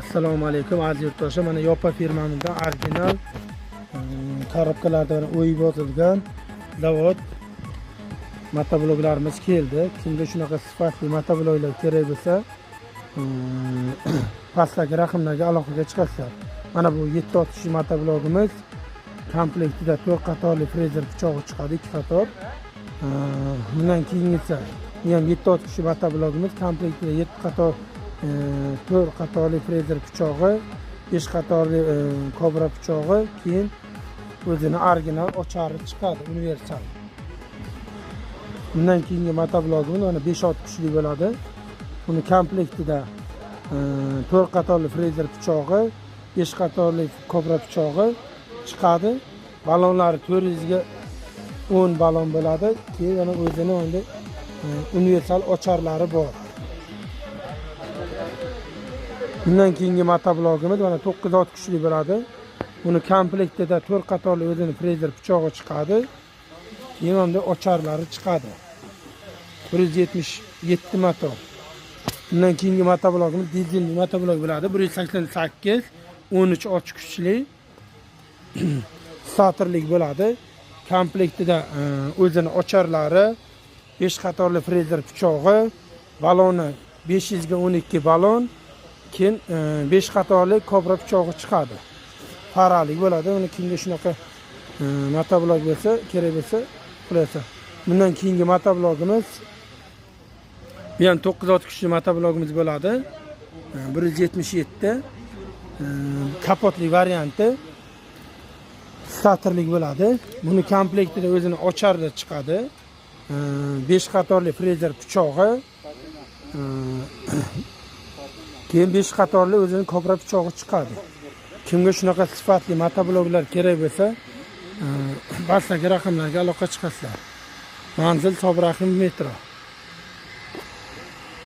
Assalomu alaykum aziz yurtdoshlar. Mana Yopa firmamizdan original korobkalardan o'yib yozilgan zavod motobloklarimiz keldi. Kimga shunaqa sifatli motobloklar kerak bo'lsa, pastdagi raqamlarga aloqaga chiqasizlar. Mana bu 760 motoblogimiz komplektida 4 qatorli frezer pichog'i chiqadi, 2 qator. Bundan keyingisi ham 760 motoblogimiz komplektida 7 qator 4 qatorli frezer pichog'i, 5 qatorli kobra pichog'i, keyin o'zini original ochari chiqadi, universal. Bundan keyingi motoblogimiz mana 5-6 kuchli bo'ladi. Buni komplektida 4 qatorli frezer pichog'i, 5 qatorli kobra pichog'i chiqadi. Balonlari 400 ga 10 balon bo'ladi. Keyin yana o'zini endi universal ocharlari bor. Bundan keyingi motoblogimiz mana 9 kuchli bo'ladi. Buni komplektida 4 qatorli o'zini frezer pichog'i chiqadi. Keyin ham ocharlari chiqadi. 177 motor. Bundan keyingi motoblogimiz dizelli motoblog bo'ladi. 188 13 ochiq kuchli statorlik bo'ladi. Komplektida o'zini ocharlari, 5 qatorli frezer pichog'i, baloni 500 ga 12 balon, keyin 5 qatorli kobra pichog'i chiqadi. Faralik bo'ladi. Uni kimga shunaqa motoblog bo'lsa, kerak bo'lsa, qilasa. Bundan keyingi motoblogimiz bu ham 9 kuchli motoblogimiz bo'ladi. 177 kapotli varianti statorlik bo'ladi. Buni komplektida o'zini ocharda chiqadi. 5 qatorli frezer pichog'i, keyin 5 qatorli o'zini kobra pichog'i chiqadi. Kimga shunaqa sifatli motobloglar kerak bo'lsa, pastdagi raqamlarga aloqa chiqasizlar. Manzil Sobir Rahimov metro.